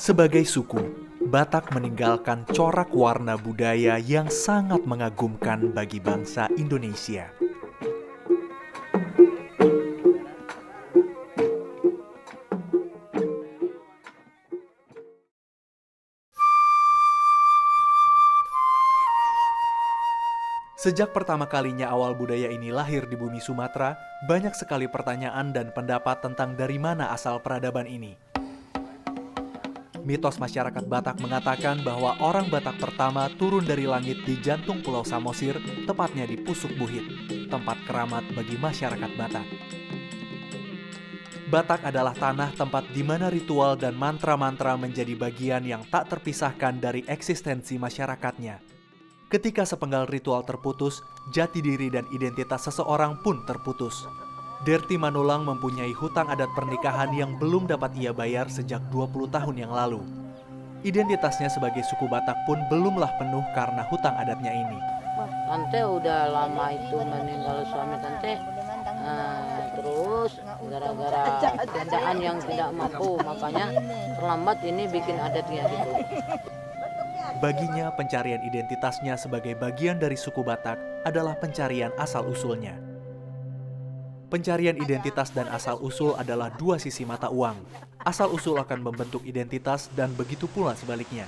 Sebagai suku, Batak meninggalkan corak warna budaya yang sangat mengagumkan bagi bangsa Indonesia. Sejak pertama kalinya awal budaya ini lahir di bumi Sumatera, banyak sekali pertanyaan dan pendapat tentang dari mana asal peradaban ini. Mitos masyarakat Batak mengatakan bahwa orang Batak pertama turun dari langit di jantung Pulau Samosir, tepatnya di Pusuk Buhit, tempat keramat bagi masyarakat Batak. Batak adalah tanah tempat di mana ritual dan mantra-mantra menjadi bagian yang tak terpisahkan dari eksistensi masyarakatnya. Ketika sepenggal ritual terputus, jati diri dan identitas seseorang pun terputus. Derti Manulang mempunyai hutang adat pernikahan yang belum dapat ia bayar sejak 20 tahun yang lalu. Identitasnya sebagai suku Batak pun belumlah penuh karena hutang adatnya ini. Tante udah lama itu meninggal suami tante, terus gara-gara keadaan yang tidak mampu, makanya terlambat ini bikin adatnya gitu. Baginya, pencarian identitasnya sebagai bagian dari suku Batak adalah pencarian asal-usulnya. Pencarian identitas dan asal-usul adalah dua sisi mata uang. Asal-usul akan membentuk identitas dan begitu pula sebaliknya.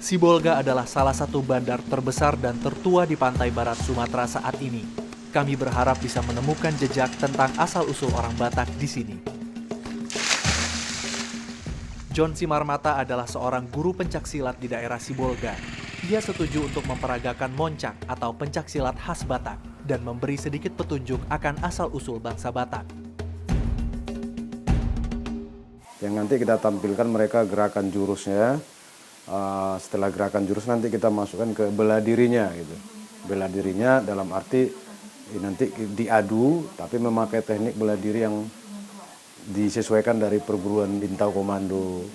Sibolga adalah salah satu bandar terbesar dan tertua di pantai barat Sumatera saat ini. Kami berharap bisa menemukan jejak tentang asal-usul orang Batak di sini. John Simarmata adalah seorang guru pencaksilat di daerah Sibolga. Ia setuju untuk memperagakan moncak atau pencaksilat khas Batak dan memberi sedikit petunjuk akan asal-usul bangsa Batak. Yang nanti kita tampilkan mereka gerakan jurusnya. Setelah gerakan jurus nanti kita masukkan ke bela dirinya gitu. Bela dirinya dalam arti nanti diadu tapi memakai teknik bela diri yang disesuaikan dari perguruan Bintau Komando.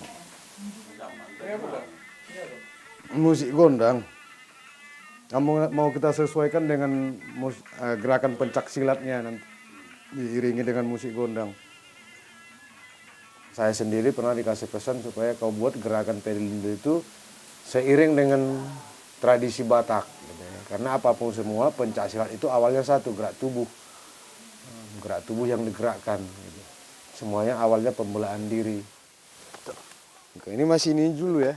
Musik gondang. Mau kita sesuaikan dengan gerakan pencak silatnya nanti diiringi dengan musik gondang. Saya sendiri pernah dikasih pesan supaya kau buat gerakan pelindo itu seiring dengan tradisi Batak. Gitu ya. Karena apapun semua pencak silat itu awalnya satu, gerak tubuh. Gerak tubuh yang digerakkan. Gitu. Semuanya awalnya pembelaan diri. Oke, ini masih ini dulu ya.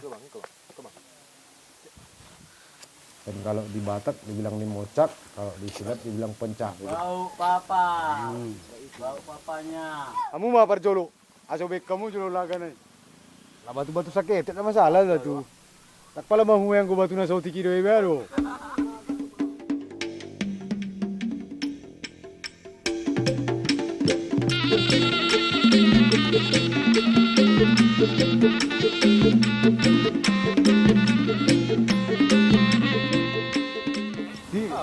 Dan kalau di Batak dibilang limocak, kalau di silat dibilang pencak. Bau papa, bau papanya. Kamu mau perjolo? Asobek kamu jolo lagan nih. Lah batu-batu sakit, tidak masalah lah tuh. Tak pala mau yang gua batu na sauti kido baru.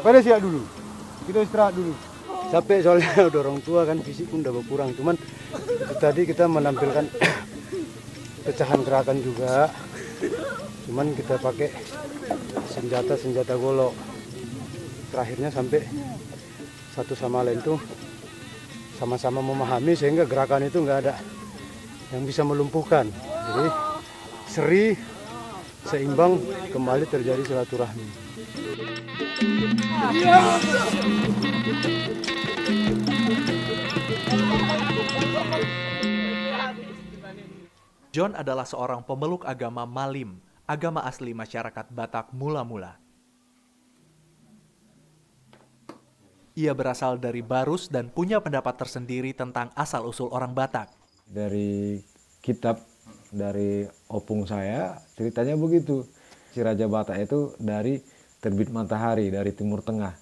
Pada siap dulu, kita istirahat dulu. Capek soalnya udah orang tua kan, fisik pun udah berkurang. Cuman itu tadi kita menampilkan pecahan gerakan juga. Cuman kita pakai senjata golok. Terakhirnya sampai satu sama lain tuh sama-sama memahami sehingga gerakan itu nggak ada yang bisa melumpuhkan. Jadi seri, seimbang, kembali terjadi silaturahmi. John adalah seorang pemeluk agama Malim, agama asli masyarakat Batak mula-mula. Ia berasal dari Barus dan punya pendapat tersendiri tentang asal-usul orang Batak. Dari kitab, dari opung saya, ceritanya begitu. Si Raja Batak itu dari terbit matahari, dari Timur Tengah.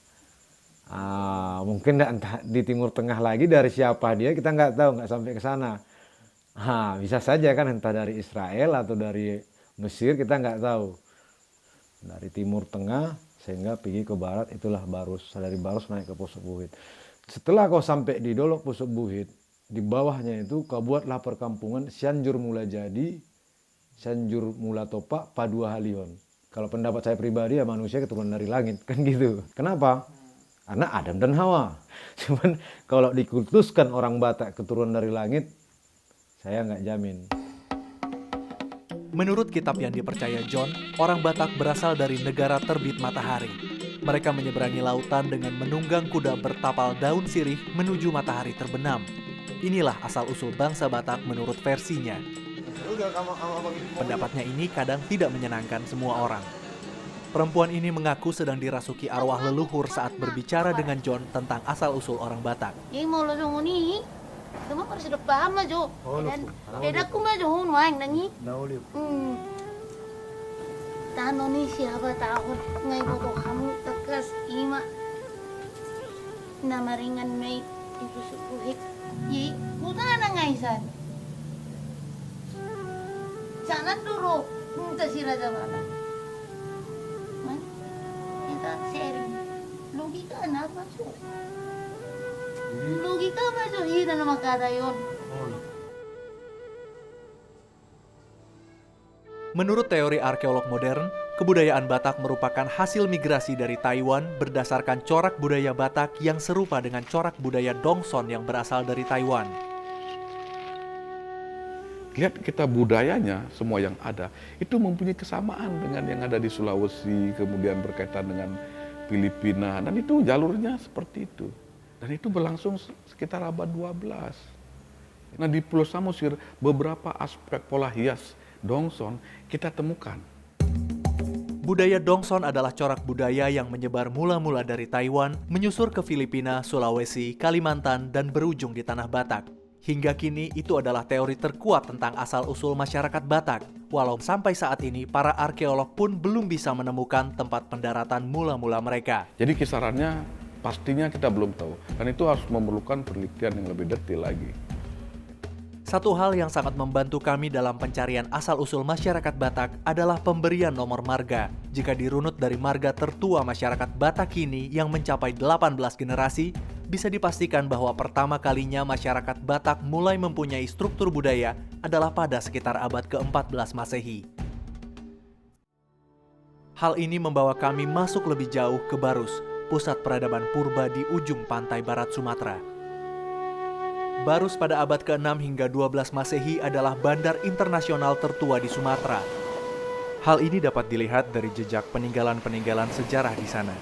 Mungkin entah di Timur Tengah lagi dari siapa dia, kita nggak tahu, nggak sampai ke sana. Bisa saja kan entah dari Israel atau dari Mesir, kita nggak tahu. Dari Timur Tengah sehingga pergi ke barat, itulah Barus. Dari Barus naik ke Pusuk Buhit. Setelah kau sampai di Dolok Pusuk Buhit, di bawahnya itu kau buatlah perkampungan Cianjur Mula Jadi, Cianjur Mula Topak, Padua Halion. Kalau pendapat saya pribadi ya manusia keturunan dari langit, kan gitu. Kenapa? Karena Adam dan Hawa. Cuman kalau dikultuskan orang Batak keturunan dari langit, saya nggak jamin. Menurut kitab yang dipercaya John, orang Batak berasal dari negara terbit matahari. Mereka menyeberangi lautan dengan menunggang kuda bertapal daun sirih menuju matahari terbenam. Inilah asal-usul bangsa Batak menurut versinya. Pendapatnya ini kadang tidak menyenangkan semua orang. Perempuan ini mengaku sedang dirasuki arwah leluhur saat berbicara dengan John tentang asal-usul orang Batak. Cuma harus udah paham lah Jo. Dan aku mah Jo nuang nangi. Tano ni siapa tahu ngai bobo kamu tekas ima. Nama ringan mei itu sukuhik. Yi, bukan ngai san. Jangan dulu minta si Raja Bata. Man, kita sharing. Logika apa Jo? Logika ba so hina na magkada yun? Menurut teori arkeolog modern, kebudayaan Batak merupakan hasil migrasi dari Taiwan berdasarkan corak budaya Batak yang serupa dengan corak budaya Dongson yang berasal dari Taiwan. Lihat kita budayanya, semua yang ada, itu mempunyai kesamaan dengan yang ada di Sulawesi, kemudian berkaitan dengan Filipina, dan itu jalurnya seperti itu. Dan itu berlangsung sekitar abad 12. Nah di Pulau Samosir beberapa aspek pola hias Dongson kita temukan. Budaya Dongson adalah corak budaya yang menyebar mula-mula dari Taiwan, menyusur ke Filipina, Sulawesi, Kalimantan, dan berujung di tanah Batak. Hingga kini itu adalah teori terkuat tentang asal-usul masyarakat Batak. Walau sampai saat ini para arkeolog pun belum bisa menemukan tempat pendaratan mula-mula mereka. Jadi kisarannya pastinya kita belum tahu, dan itu harus memerlukan penelitian yang lebih detail lagi. Satu hal yang sangat membantu kami dalam pencarian asal-usul masyarakat Batak adalah pemberian nomor marga. Jika dirunut dari marga tertua masyarakat Batak kini yang mencapai 18 generasi, bisa dipastikan bahwa pertama kalinya masyarakat Batak mulai mempunyai struktur budaya adalah pada sekitar abad ke-14 Masehi. Hal ini membawa kami masuk lebih jauh ke Barus, pusat peradaban purba di ujung pantai barat Sumatera. Barus pada abad ke-6 hingga 12 Masehi adalah bandar internasional tertua di Sumatera. Hal ini dapat dilihat dari jejak peninggalan-peninggalan sejarah di sana.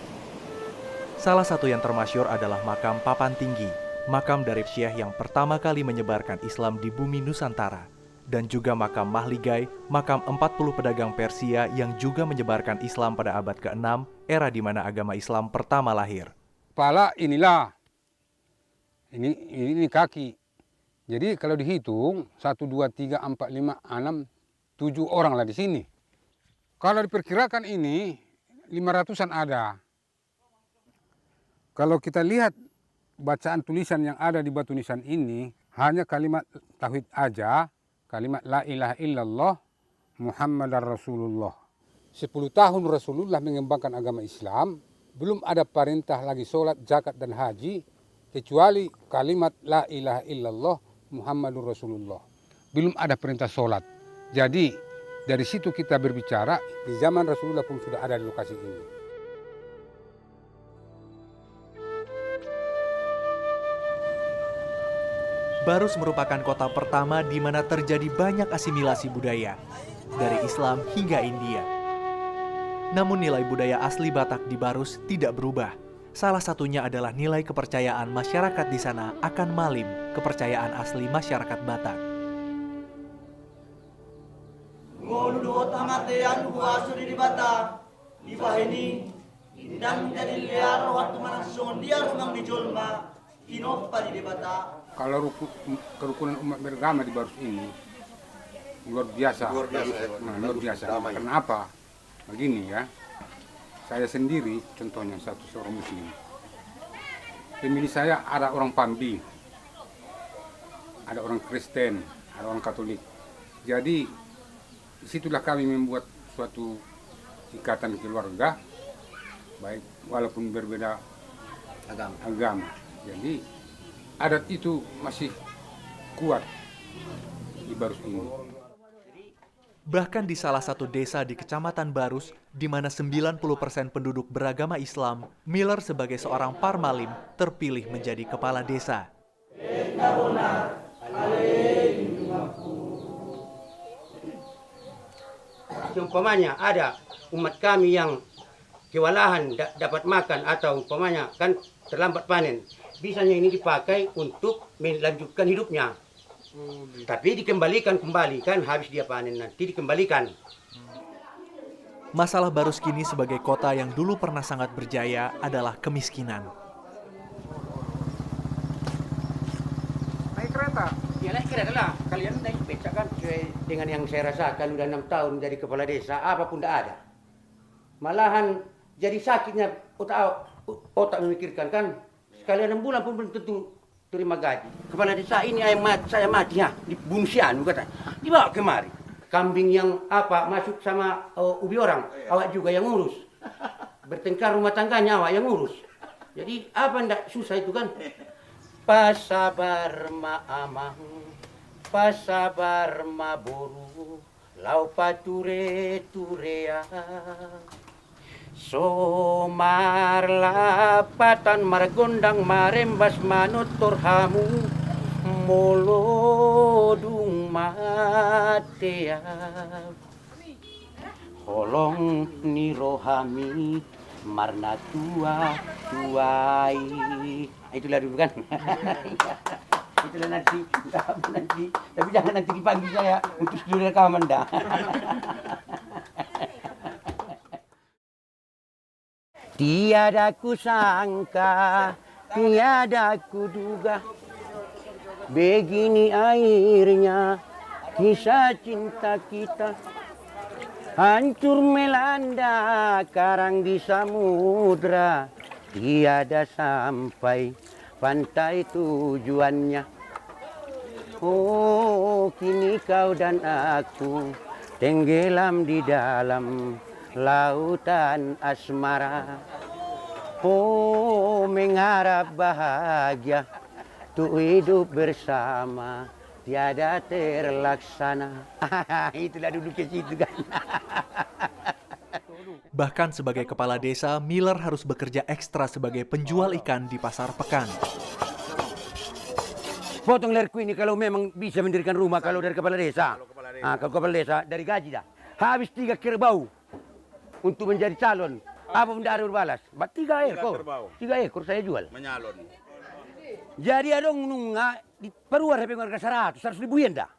Salah satu yang termasyhur adalah makam Papan Tinggi, makam dari Syekh yang pertama kali menyebarkan Islam di bumi Nusantara. Dan juga makam Mahligai, makam 40 pedagang Persia yang juga menyebarkan Islam pada abad ke-6, era di mana agama Islam pertama lahir. Kepala inilah, ini kaki. Jadi kalau dihitung, 1, 2, 3, 4, 5, 6, 7 orang lah di sini. Kalau diperkirakan ini, 500-an ada. Kalau kita lihat bacaan tulisan yang ada di batu nisan ini, hanya kalimat tauhid aja, kalimat la ilaha illallah Muhammadar Rasulullah. 10 tahun Rasulullah mengembangkan agama Islam, belum ada perintah lagi sholat, zakat dan haji, kecuali kalimat la ilaha illallah Muhammadur Rasulullah. Belum ada perintah sholat. Jadi dari situ kita berbicara, di zaman Rasulullah pun sudah ada di lokasi ini. Barus merupakan kota pertama di mana terjadi banyak asimilasi budaya, dari Islam hingga India. Namun nilai budaya asli Batak di Barus tidak berubah. Salah satunya adalah nilai kepercayaan masyarakat di sana akan malim, kepercayaan asli masyarakat Batak. Ngoludo tamatean buasuri di Batak, di bahini, dan menjadi liar waktu manasung dia rumang di Jolma, inoppa di Batak. Kalau kerukunan umat beragama di Barus ini luar biasa. Luar biasa. Kenapa? Begini ya, saya sendiri contohnya seorang muslim. Pemilih saya ada orang Pambi, ada orang Kristen, ada orang Katolik. Jadi disitulah kami membuat suatu ikatan keluarga, baik walaupun berbeda agama. Jadi adat itu masih kuat di Barus ini. Bahkan di salah satu desa di Kecamatan Barus, di mana 90% penduduk beragama Islam, Miller sebagai seorang parmalim terpilih menjadi kepala desa. Umpamanya ada umat kami yang kewalahan dapat makan atau umpamanya kan terlambat panen, bisanya ini dipakai untuk melanjutkan hidupnya. Tapi dikembalikan kan habis dia panen nanti dikembalikan. Masalah Baruskini sebagai kota yang dulu pernah sangat berjaya adalah kemiskinan. Naik kereta. Ya naik kereta lah. Kalian naik becak kan sesuai dengan yang saya rasakan udah 6 tahun jadi kepala desa, apapun tidak ada. Malahan jadi sakitnya otak memikirkan kan sekali 6 bulan pun belum tentu terima gaji. Kepala desa ini saya mati ya, dibunuh sianu kata. Dibawa kemari. Kambing yang masuk sama ubi orang, awak juga yang ngurus. Bertengkar rumah tangganya awak yang ngurus. Jadi ndak susah itu kan. Pasabar ma amang, pasabar ma boru, lau pature turea. Somar lapatan margondang marembas manutur hamu molodung matea holong ni rohami marna tuai itulah dulu kan. Itulah nanti tapi jangan nanti dipanggil saya untuk studio rekaman dah. Tiada ku sangka, tiada ku duga, begini akhirnya kisah cinta kita. Hancur melanda karang di samudra, tiada sampai pantai tujuannya. Oh, kini kau dan aku tenggelam di dalam lautan asmara. Oh, mengharap bahagia tuh hidup bersama tiada terlaksana. Itulah dulu ke situ kan. Bahkan sebagai kepala desa, Miller harus bekerja ekstra sebagai penjual ikan di pasar pekan. Potong lerku ini kalau memang bisa mendirikan rumah kalau dari kepala desa. Kalau kepala desa dari gaji dah. Habis 3 kerbau untuk menjadi calon. Apa benda ada berbalas? 3 ekor. 3 ekor saya jual. Menyalon. Jadi ada nunga di peruar HP harga 100 ribu yen dah.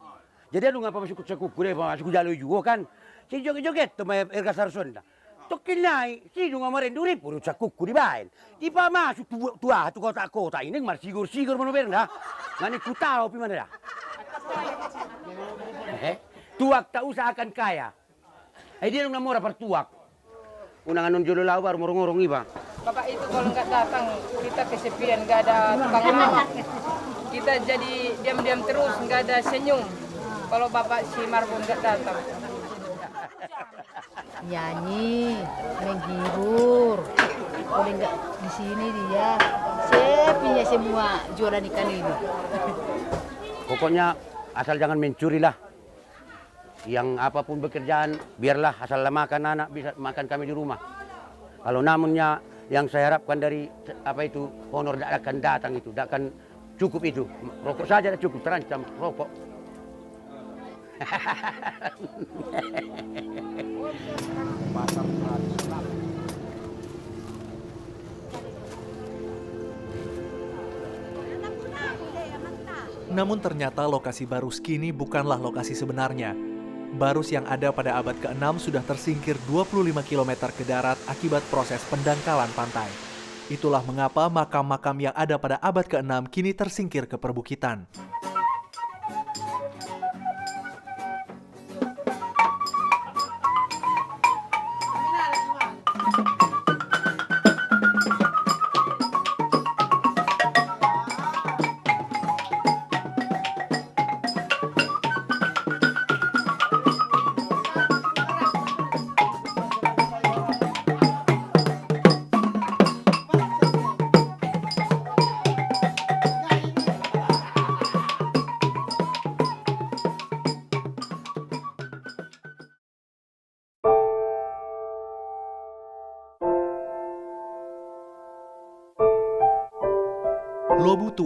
Jadi ada ngapa masuk kuku deh, masuk jalo juga kan. Si joget-joget tuh harga 100 dah. Tokin naik, si dunga maren duri puru cakuku di bain. Di pa masuk tua tu kota-kota ini mar sigur-sigur manober dah. Ngani ku tahu pi mana dah. Tuak tak usahakan kaya. Dia nung namora per tuak. Unang anon jolo lau baru ngorong-ngorong iba. Bapak itu kalau nggak datang kita kesepian, nggak ada tukang lawak. Kita jadi diam-diam terus, nggak ada senyum. Kalau Bapak si Marbun nggak datang. Nyanyi, menghibur. Kalau nggak di sini dia, sepinya semua jualan ikan ini. Pokoknya asal jangan mencuri lah. Yang apapun pekerjaan, biarlah asal makan anak bisa makan kami di rumah. Kalau namunnya yang saya harapkan dari honor tidak akan datang itu, tidak akan cukup itu. Rokok saja tidak cukup, terancam rokok. Namun ternyata lokasi Baruskini bukanlah lokasi sebenarnya. Barus yang ada pada abad ke-6 sudah tersingkir 25 km ke darat akibat proses pendangkalan pantai. Itulah mengapa makam-makam yang ada pada abad ke-6 kini tersingkir ke perbukitan.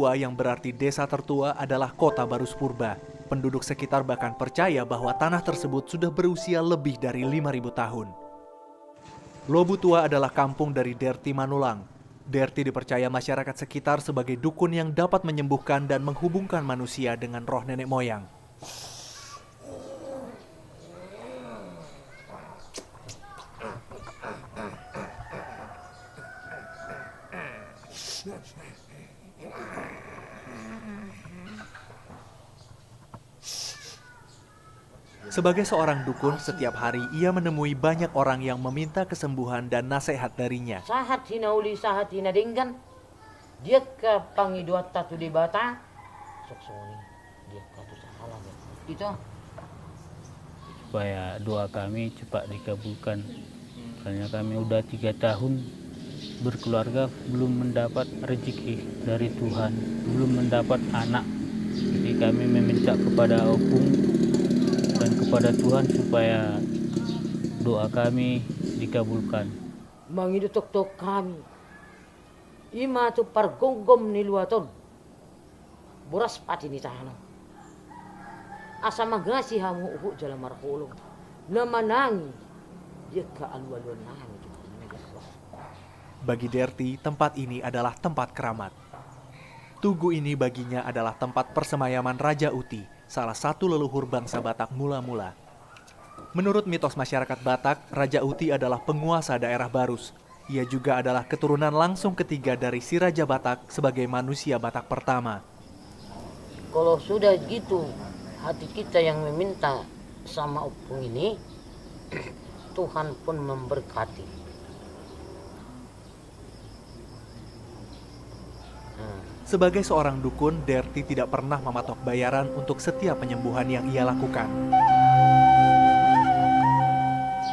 Tua yang berarti desa tertua adalah kota Barus Purba. Penduduk sekitar bahkan percaya bahwa tanah tersebut sudah berusia lebih dari 5.000 tahun. Lobu Tua adalah kampung dari Derti Manulang. Derti dipercaya masyarakat sekitar sebagai dukun yang dapat menyembuhkan dan menghubungkan manusia dengan roh nenek moyang. Sebagai seorang dukun, setiap hari ia menemui banyak orang yang meminta kesembuhan dan nasihat darinya. Sahat hinauli sahat hinadinggan. Dia ke pangidua tatu di bata. Soksoni. Dia katu sahalah. Itu. Supaya doa kami cepat dikabulkan. Karena kami udah 3 tahun berkeluarga belum mendapat rezeki dari Tuhan. Belum mendapat anak. Jadi kami meminta kepada Opung dan kepada Tuhan supaya doa kami dikabulkan. Mangidu tok kami. Ima tu pargonggom ni luaton. Boras pati ni tahano. Asa magasi hamu uhu jalan marhulong. Namanangi. Dia ka alu-aluan nami. Bagi Derti, tempat ini adalah tempat keramat. Tugu ini baginya adalah tempat persemayaman Raja Uti, salah satu leluhur bangsa Batak mula-mula. Menurut mitos masyarakat Batak, Raja Uti adalah penguasa daerah Barus. Ia juga adalah keturunan langsung ketiga dari si Raja Batak sebagai manusia Batak pertama. Kalau sudah gitu, hati kita yang meminta sama Opung ini, Tuhan pun memberkati. Sebagai seorang dukun, Derti tidak pernah mematok bayaran untuk setiap penyembuhan yang ia lakukan.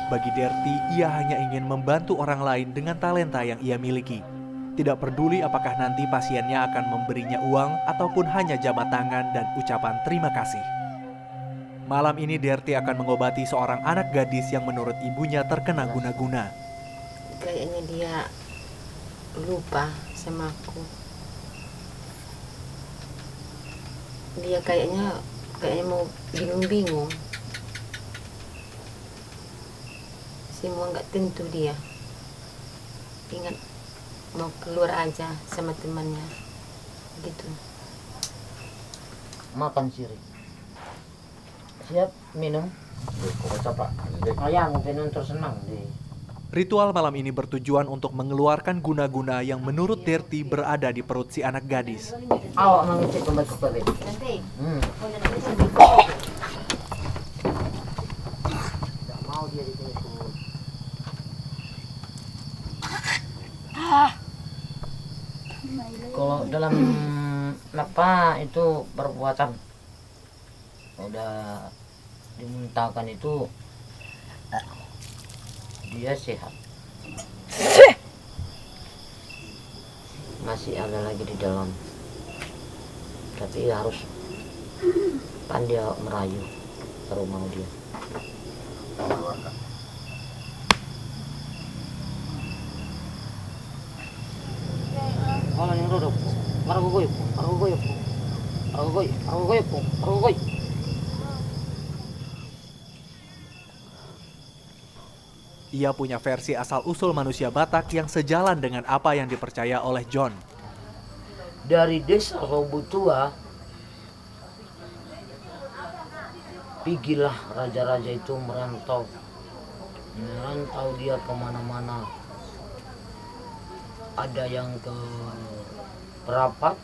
Bagi Derti, ia hanya ingin membantu orang lain dengan talenta yang ia miliki. Tidak peduli apakah nanti pasiennya akan memberinya uang ataupun hanya jabat tangan dan ucapan terima kasih. Malam ini Derti akan mengobati seorang anak gadis yang menurut ibunya terkena guna-guna. Kayaknya dia lupa sama aku. Dia kayaknya mau bingung-bingung. Semua nggak tentu dia. Ingat mau keluar aja sama temannya. Gitu. Makan sirih. Siap minum. Ayam minum tersenang deh. Ritual malam ini bertujuan untuk mengeluarkan guna-guna yang menurut Derti berada di perut si anak gadis. Awak mengecek kembali. Tidak mau dia di sini. Kalau dalam apa itu perbuatan udah dimuntahkan itu dia sehat. Masih ada lagi di dalam. Tapi harus pandai merayu baru mau dia. Kalau yang rodok, marogoy. Ia punya versi asal-usul manusia Batak yang sejalan dengan apa yang dipercaya oleh John. Dari desa Lobu Tua, pergilah raja-raja itu merantau dia kemana-mana. Ada yang ke Perapat,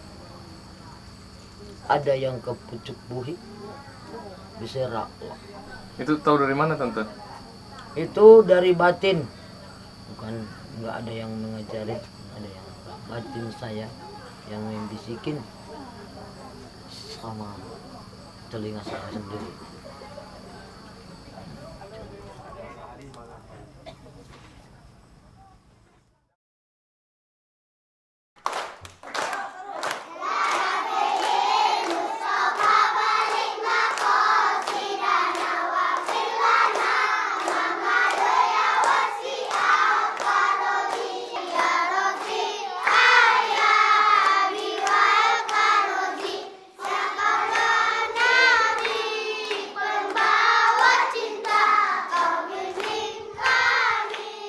ada yang ke Pucuk Buhi, Beserak. Itu tahu dari mana tante? Itu dari batin, bukan nggak ada yang mengajari, ada yang batin saya yang membisikin sama telinga saya sendiri.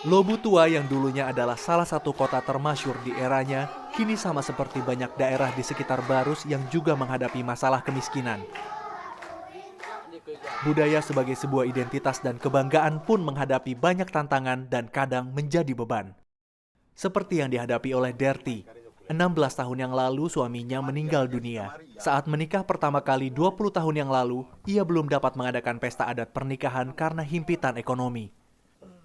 Lobu Tua yang dulunya adalah salah satu kota termasyur di eranya, kini sama seperti banyak daerah di sekitar Barus yang juga menghadapi masalah kemiskinan. Budaya sebagai sebuah identitas dan kebanggaan pun menghadapi banyak tantangan dan kadang menjadi beban. Seperti yang dihadapi oleh Derti. 16 tahun yang lalu suaminya meninggal dunia. Saat menikah pertama kali 20 tahun yang lalu, ia belum dapat mengadakan pesta adat pernikahan karena himpitan ekonomi.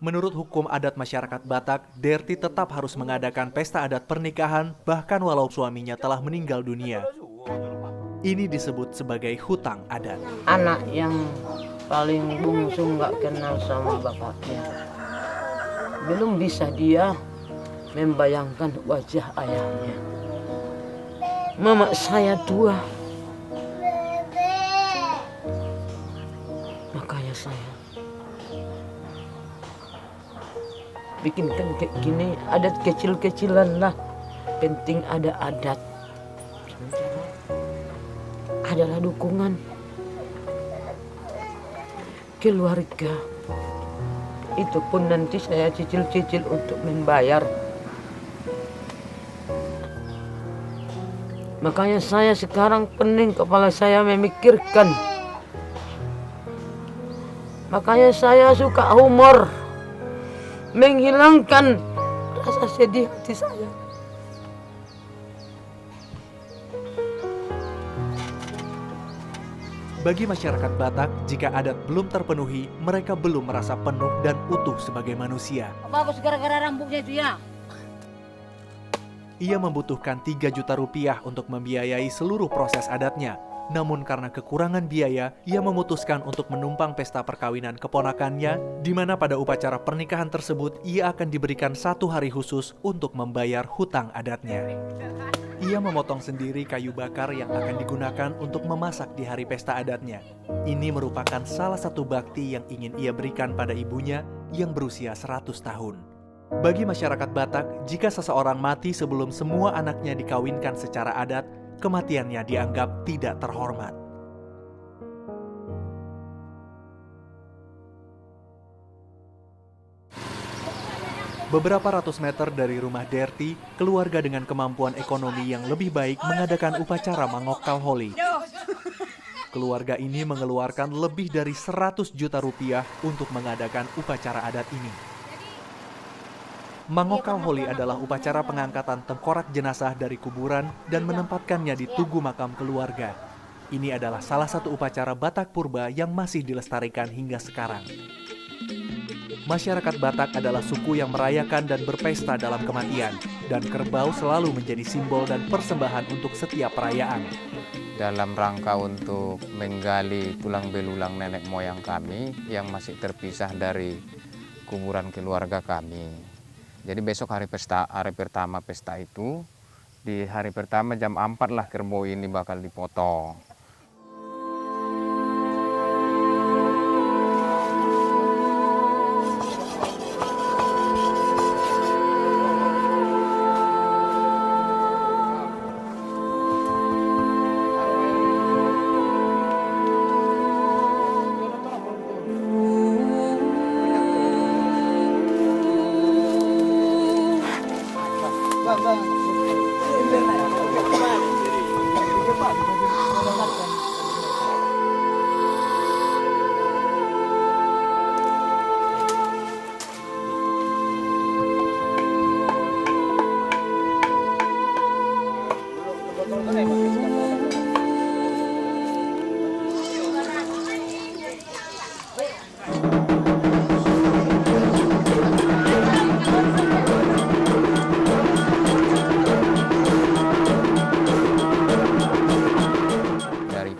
Menurut hukum adat masyarakat Batak, Derti tetap harus mengadakan pesta adat pernikahan bahkan walau suaminya telah meninggal dunia. Ini disebut sebagai hutang adat. Anak yang paling bungsu nggak kenal sama bapaknya. Belum bisa dia membayangkan wajah ayahnya. Mama saya tua. Makanya saya bikinkan kayak gini, adat kecil-kecilan lah. Penting ada adat. Adalah dukungan keluarga. Itu pun nanti saya cicil-cicil untuk membayar. Makanya saya sekarang pening kepala saya memikirkan. Makanya saya suka humor. Menghilangkan rasa sedih hati saya. Bagi masyarakat Batak, jika adat belum terpenuhi, mereka belum merasa penuh dan utuh sebagai manusia. Bagus gara-gara rambutnya itu ya. Ia membutuhkan 3 juta rupiah untuk membiayai seluruh proses adatnya. Namun karena kekurangan biaya, ia memutuskan untuk menumpang pesta perkawinan keponakannya, di mana pada upacara pernikahan tersebut ia akan diberikan 1 hari khusus untuk membayar hutang adatnya. Ia memotong sendiri kayu bakar yang akan digunakan untuk memasak di hari pesta adatnya. Ini merupakan salah satu bakti yang ingin ia berikan pada ibunya yang berusia 100 tahun. Bagi masyarakat Batak, jika seseorang mati sebelum semua anaknya dikawinkan secara adat, kematiannya dianggap tidak terhormat. Beberapa ratus meter dari rumah Derti, keluarga dengan kemampuan ekonomi yang lebih baik mengadakan upacara Mangokal Holi. Keluarga ini mengeluarkan lebih dari 100 juta rupiah untuk mengadakan upacara adat ini. Mangokal Holi adalah upacara pengangkatan tengkorak jenazah dari kuburan dan menempatkannya di tugu makam keluarga. Ini adalah salah satu upacara Batak Purba yang masih dilestarikan hingga sekarang. Masyarakat Batak adalah suku yang merayakan dan berpesta dalam kematian, dan kerbau selalu menjadi simbol dan persembahan untuk setiap perayaan. Dalam rangka untuk menggali tulang belulang nenek moyang kami yang masih terpisah dari kuburan keluarga kami. Jadi besok hari pertama pesta itu, di hari pertama jam 4 lah kerbau ini bakal dipotong.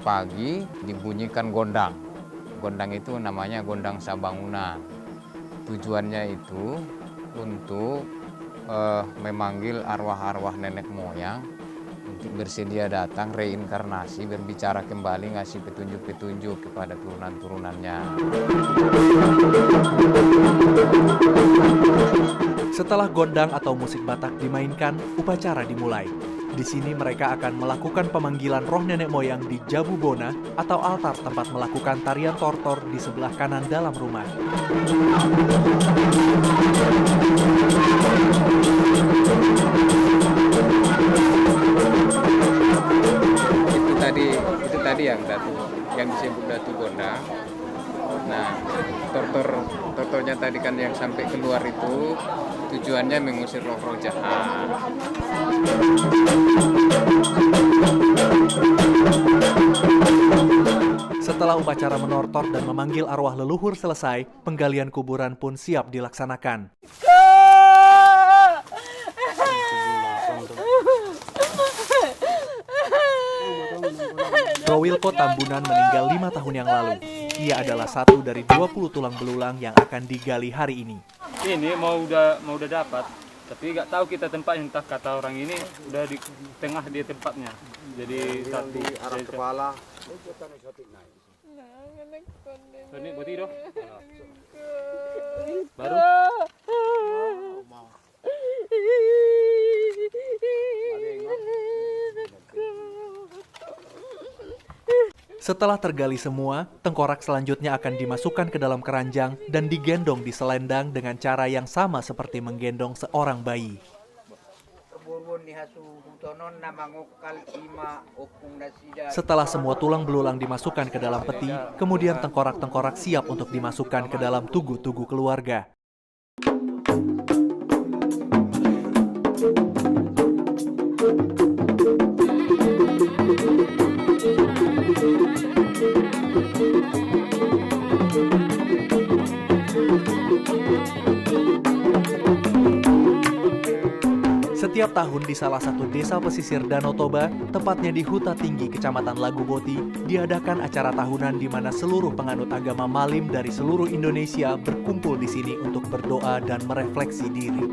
Pagi dibunyikan gondang. Gondang itu namanya gondang Sabanguna. Tujuannya itu untuk memanggil arwah-arwah nenek moyang untuk bersedia datang reinkarnasi, berbicara kembali, ngasih petunjuk-petunjuk kepada turunan-turunannya. Setelah gondang atau musik Batak dimainkan, upacara dimulai. Di sini mereka akan melakukan pemanggilan roh nenek moyang di Jabubona atau altar tempat melakukan tarian tortor di sebelah kanan dalam rumah. Itu tadi yang disebut Datu Gonda. Nah, tortornya tadi kan yang sampai keluar itu tujuannya mengusir roh-roh jahat. Setelah upacara menortor dan memanggil arwah leluhur selesai, penggalian kuburan pun siap dilaksanakan. Rowilko Tambunan meninggal 5 tahun yang lalu. Ia adalah satu dari 20 tulang belulang yang akan digali hari ini. Ini mau udah dapat, tapi nggak tahu kita tempatnya, entah kata orang ini udah di tengah dia tempatnya. Jadi satu arah kepala. Ini berarti doh. Baru. Setelah tergali semua, tengkorak selanjutnya akan dimasukkan ke dalam keranjang dan digendong di selendang dengan cara yang sama seperti menggendong seorang bayi. Setelah semua tulang belulang dimasukkan ke dalam peti, kemudian tengkorak-tengkorak siap untuk dimasukkan ke dalam tugu-tugu keluarga. Setiap tahun di salah satu desa pesisir Danau Toba, tepatnya di Huta Tinggi, Kecamatan Laguboti, diadakan acara tahunan di mana seluruh penganut agama Malim dari seluruh Indonesia berkumpul di sini untuk berdoa dan merefleksi diri.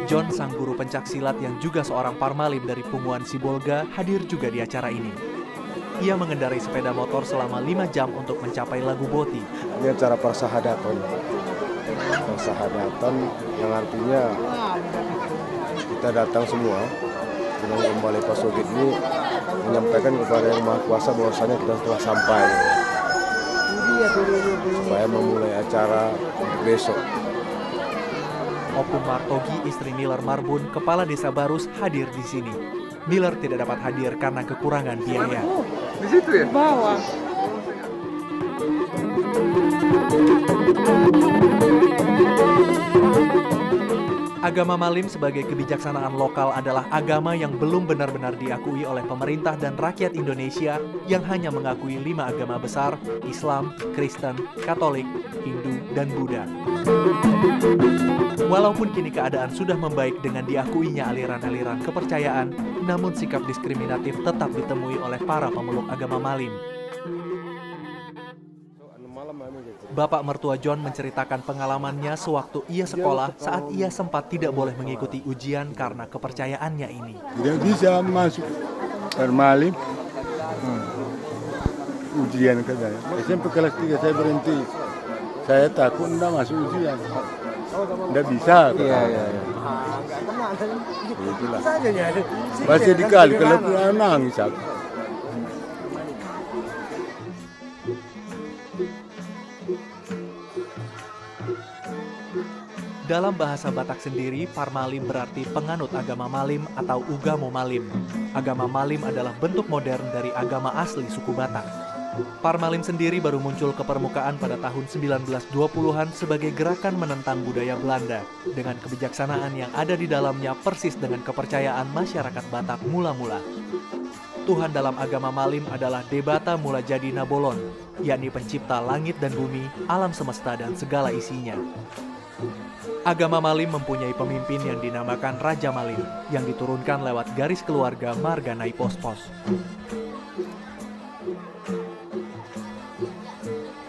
John, sang guru pencaksilat yang juga seorang parmalim dari Punguan Sibolga, hadir juga di acara ini. Ia mengendarai sepeda motor selama 5 jam untuk mencapai Laguboti. Ini acara persahadatan. Persahadatan yang artinya kita datang semua dengan kembali Pak Sogit ini menyampaikan kepada Yang Maha Kuasa bahwasanya kita telah sampai. Supaya memulai acara untuk besok. Opung Martogi, istri Miller Marbun, kepala desa Barus, hadir di sini. Miller tidak dapat hadir karena kekurangan biaya. Di situ ya? Bawah. Agama Malim sebagai kebijaksanaan lokal adalah agama yang belum benar-benar diakui oleh pemerintah dan rakyat Indonesia yang hanya mengakui 5 agama besar, Islam, Kristen, Katolik, Hindu, dan Buddha. Walaupun kini keadaan sudah membaik dengan diakuinya aliran-aliran kepercayaan, namun sikap diskriminatif tetap ditemui oleh para pemeluk agama Malim. Bapak mertua John menceritakan pengalamannya sewaktu ia sekolah saat ia sempat tidak boleh mengikuti ujian karena kepercayaannya ini. Tidak bisa masuk parmalim. Ujian ke saya. SMP kelas 3 saya berhenti. Saya takut tidak masuk ujian. Tidak bisa. Iya. Itulah. Masih dikali kalau pulang nangis aku. Dalam bahasa Batak sendiri, Parmalim berarti penganut agama Malim atau Ugamo Malim. Agama Malim adalah bentuk modern dari agama asli suku Batak. Parmalim sendiri baru muncul ke permukaan pada tahun 1920-an sebagai gerakan menentang budaya Belanda, dengan kebijaksanaan yang ada di dalamnya persis dengan kepercayaan masyarakat Batak mula-mula. Tuhan dalam agama Malim adalah Debata Mula Jadi Nabolon, yakni pencipta langit dan bumi, alam semesta dan segala isinya. Agama Malim mempunyai pemimpin yang dinamakan Raja Malim, yang diturunkan lewat garis keluarga Marga Naipospos.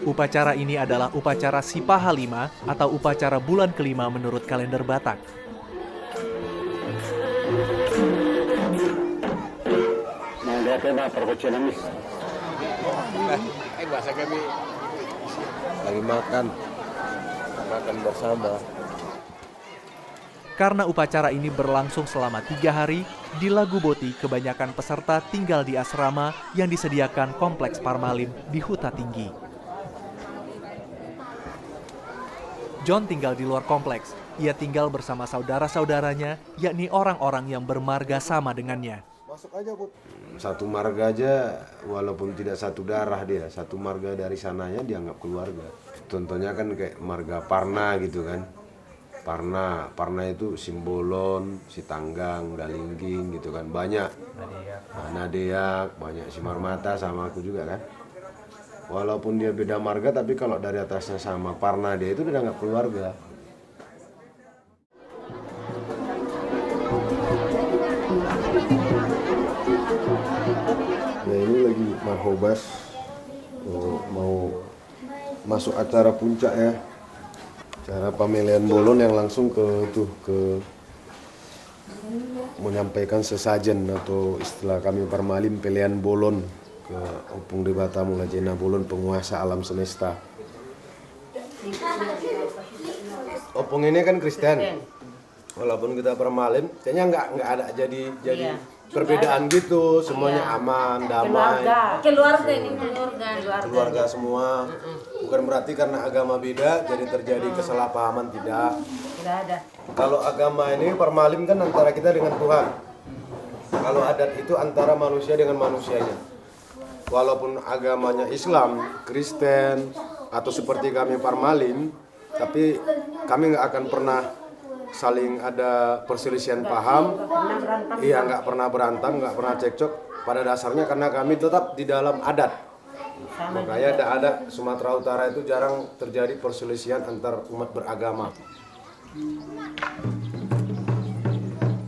Upacara ini adalah upacara Sipaha 5 atau upacara bulan kelima menurut kalender Batak. Bahasa kami lagi makan bersama. Karena upacara ini berlangsung selama 3 hari, di Lagu Boti kebanyakan peserta tinggal di asrama yang disediakan Kompleks Parmalim di Huta Tinggi. John tinggal di luar kompleks. Ia tinggal bersama saudara-saudaranya, yakni orang-orang yang bermarga sama dengannya. Masuk aja, Bu. Satu marga aja, walaupun tidak satu darah dia, satu marga dari sananya dianggap keluarga. Contohnya kan kayak marga Parna gitu kan. Parna itu Simbolon, Sitanggang, Dalingging gitu kan, banyak. Nadeak, banyak Simarmata sama aku juga kan. Walaupun dia beda marga, tapi kalau dari atasnya sama Parna dia itu dianggap keluarga. Nah ini lagi Marhobas, mau masuk acara puncak ya. Cara pemilihan bolon yang langsung ke menyampaikan sesajen atau istilah kami Parmalim pilihan bolon ke Opung Debata Mulajena Bolon penguasa alam semesta. Opung ini kan Kristen, walaupun kita Parmalim, kayaknya nggak ada jadi perbedaan gitu, semuanya aman, damai. Keluarga semua. Bukan berarti karena agama beda jadi terjadi kesalahpahaman, tidak. Tidak ada. Kalau agama ini Parmalim kan antara kita dengan Tuhan. Kalau adat itu antara manusia dengan manusianya. Walaupun agamanya Islam, Kristen, atau seperti kami Parmalim, tapi kami nggak akan pernah saling ada perselisihan paham. Iya, nggak pernah berantem, nggak pernah cekcok. Pada dasarnya karena kami tetap di dalam adat. Makanya ada Sumatera Utara itu jarang terjadi perselisihan antar umat beragama.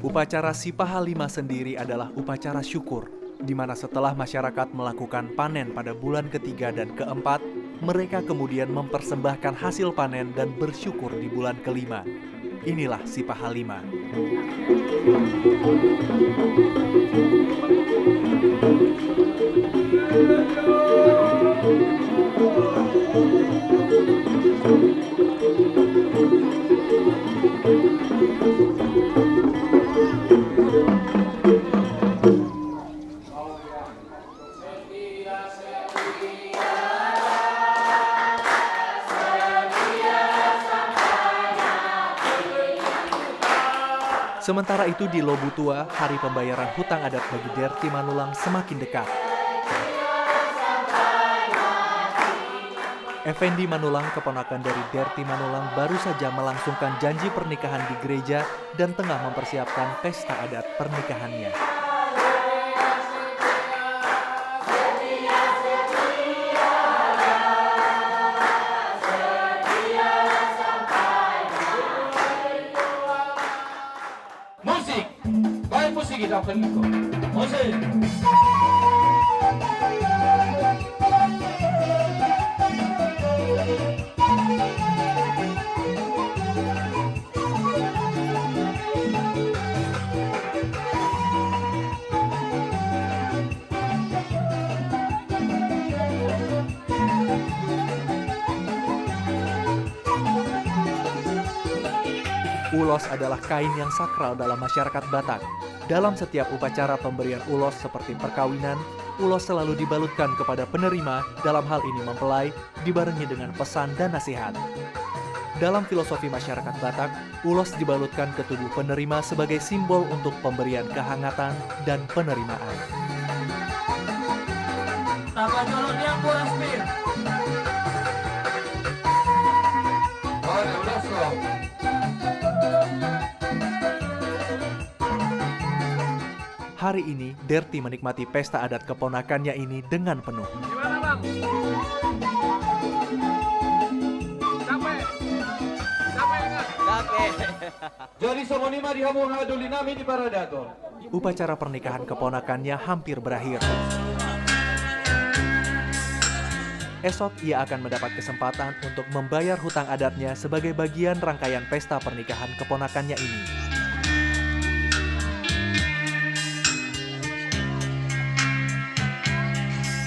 Upacara Sipaha 5 sendiri adalah upacara syukur, di mana setelah masyarakat melakukan panen pada bulan ketiga dan keempat, mereka kemudian mempersembahkan hasil panen dan bersyukur di bulan kelima. Inilah Sipaha 5. Sementara itu di Lobutua, hari pembayaran hutang adat bagi Derti Manulang semakin dekat. Effendi Manulang, keponakan dari Derti Manulang, baru saja melangsungkan janji pernikahan di gereja dan tengah mempersiapkan pesta adat pernikahannya. Musik, baik musik kita penuh. Musik. Ulos adalah kain yang sakral dalam masyarakat Batak. Dalam setiap upacara pemberian ulos seperti perkawinan, ulos selalu dibalutkan kepada penerima, dalam hal ini mempelai, dibarengi dengan pesan dan nasihat. Dalam filosofi masyarakat Batak, ulos dibalutkan ke tubuh penerima sebagai simbol untuk pemberian kehangatan dan penerimaan. Hari ini, Derti menikmati pesta adat keponakannya ini dengan penuh. Gimana, Bang? Capek? Capek enggak? Capek. Jadi somonima dihabung hadulinami di Paradato. Upacara pernikahan keponakannya hampir berakhir. esok ia akan mendapat kesempatan untuk membayar hutang adatnya sebagai bagian rangkaian pesta pernikahan keponakannya ini.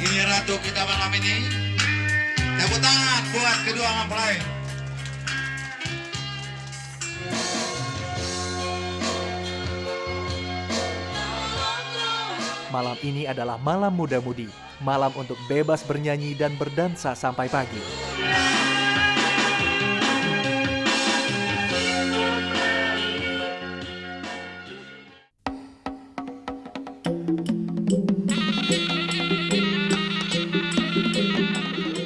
Ini ratu kita malam ini. Tepuk tangan buat kedua mempelai. Malam ini adalah malam muda-mudi, malam untuk bebas bernyanyi dan berdansa sampai pagi.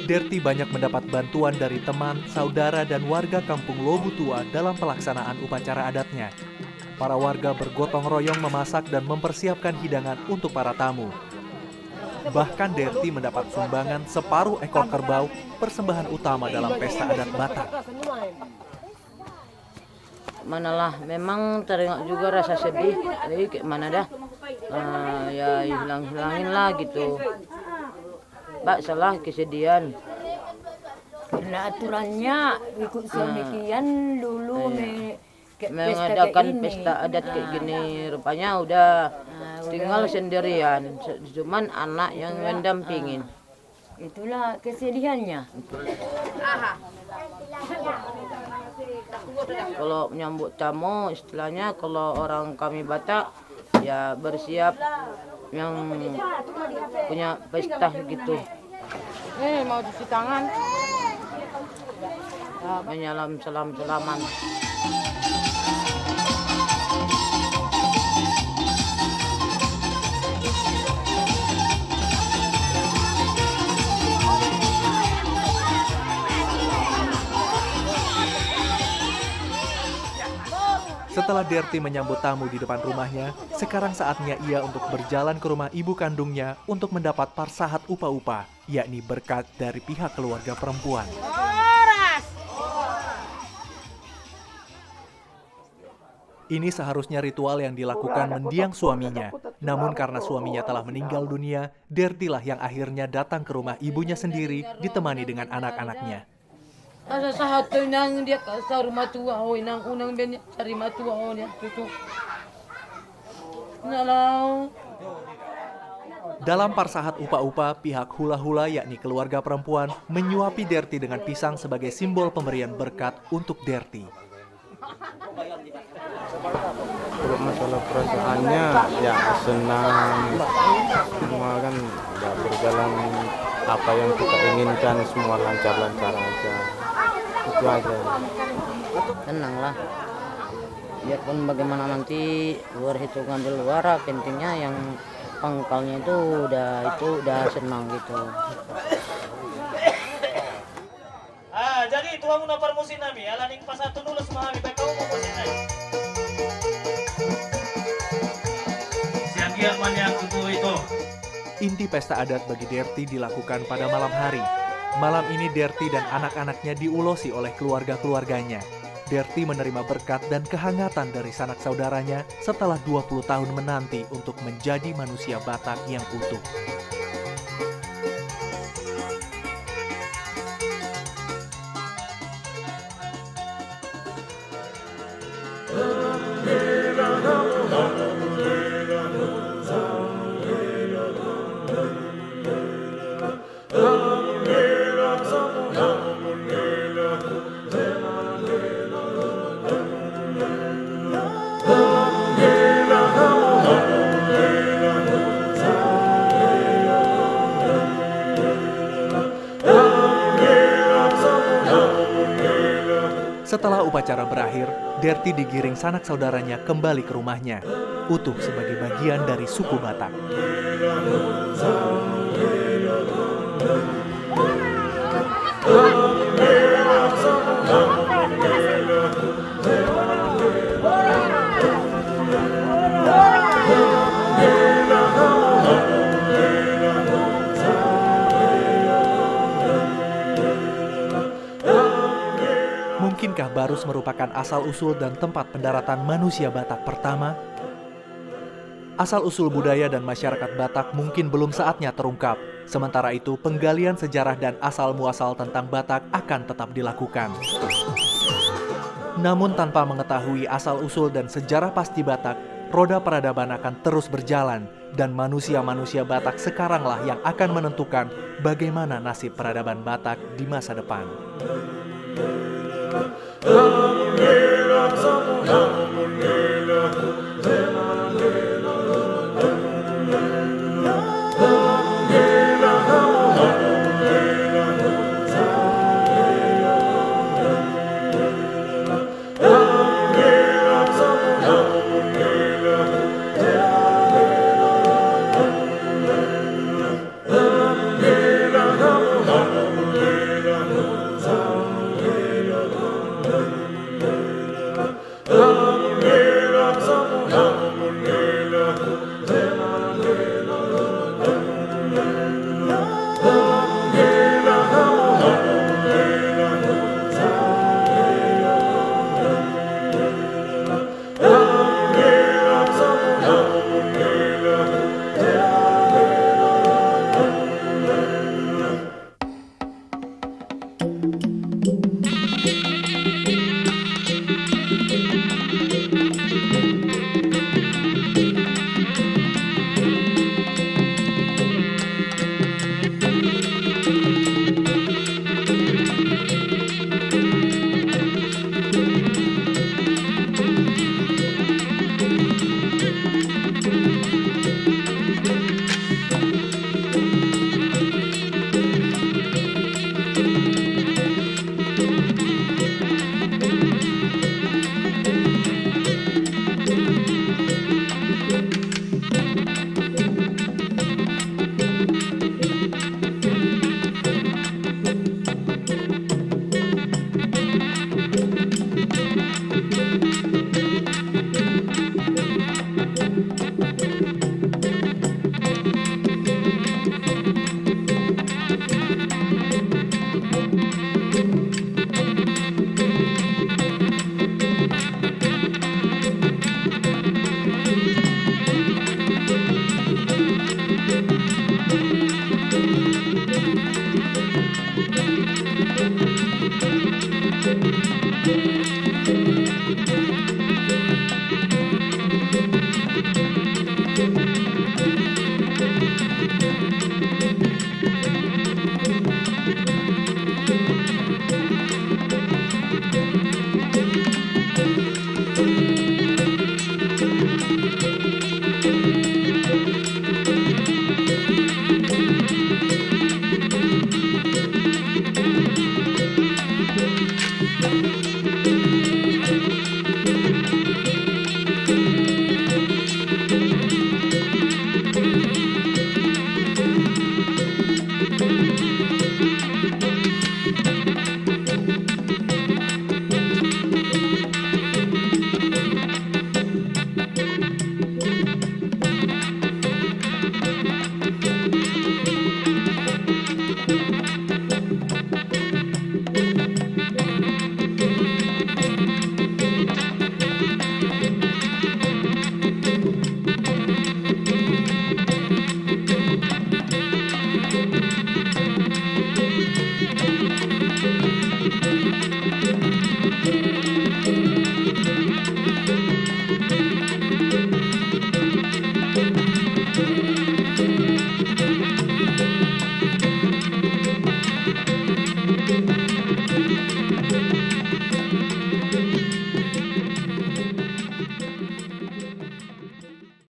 Derti banyak mendapat bantuan dari teman, saudara, dan warga kampung Lobu Tua dalam pelaksanaan upacara adatnya. Para warga bergotong royong memasak dan mempersiapkan hidangan untuk para tamu. Bahkan Derti mendapat sumbangan separuh ekor kerbau, persembahan utama dalam pesta adat Batak. Manalah, memang teringat juga rasa sedih, jadi kayak mana dah, ya hilang-hilangin lah gitu. Mbak salah kesedihan. Karena aturannya ikut semikian dulu mengadakan pesta adat kayak gini, rupanya udah tinggal sendirian, cuman anak yang mendampingin. Itulah kesedihannya. Kalau menyambut tamu, istilahnya kalau orang kami Batak ya bersiap yang punya pesta gitu. Mau cuci tangan. Menyalam salam-salaman. Setelah Derti menyambut tamu di depan rumahnya, sekarang saatnya ia untuk berjalan ke rumah ibu kandungnya untuk mendapat parsahat upa-upa, yakni berkat dari pihak keluarga perempuan. Ini seharusnya ritual yang dilakukan mendiang suaminya. Namun karena suaminya telah meninggal dunia, Derti lah yang akhirnya datang ke rumah ibunya sendiri ditemani dengan anak-anaknya. Asa satu nang dia kasar rumah tua, nang unang ben cari matua dia tutup. Nalau. Dalam parsahat upa-upa, pihak hula-hula yakni keluarga perempuan menyuapi Derti dengan pisang sebagai simbol pemberian berkat untuk Derti. Kalau masalah perasaannya ya senang, semua kan udah berjalan apa yang kita inginkan, semua lancar-lancar aja. Itu aja. Tenang lah. Biarpun bagaimana nanti luar hitungan di luar, pentingnya yang pangkalnya itu udah senang gitu. Jadi tuang una permusin nami, alaning pasatu dulu semua baik kamu mau musin nami. Siang giat yang itu. Inti pesta adat bagi Derti dilakukan pada malam hari. Malam ini Derti dan anak-anaknya diulosi oleh keluarga-keluarganya. Derti menerima berkat dan kehangatan dari sanak saudaranya setelah 20 tahun menanti untuk menjadi manusia Batak yang utuh. Setelah upacara berakhir, Derti digiring sanak saudaranya kembali ke rumahnya, utuh sebagai bagian dari suku Batak. Mungkinkah Barus merupakan asal-usul dan tempat pendaratan manusia Batak pertama? Asal-usul budaya dan masyarakat Batak mungkin belum saatnya terungkap. Sementara itu, penggalian sejarah dan asal-muasal tentang Batak akan tetap dilakukan. Namun tanpa mengetahui asal-usul dan sejarah pasti Batak, roda peradaban akan terus berjalan dan manusia-manusia Batak sekaranglah yang akan menentukan bagaimana nasib peradaban Batak di masa depan.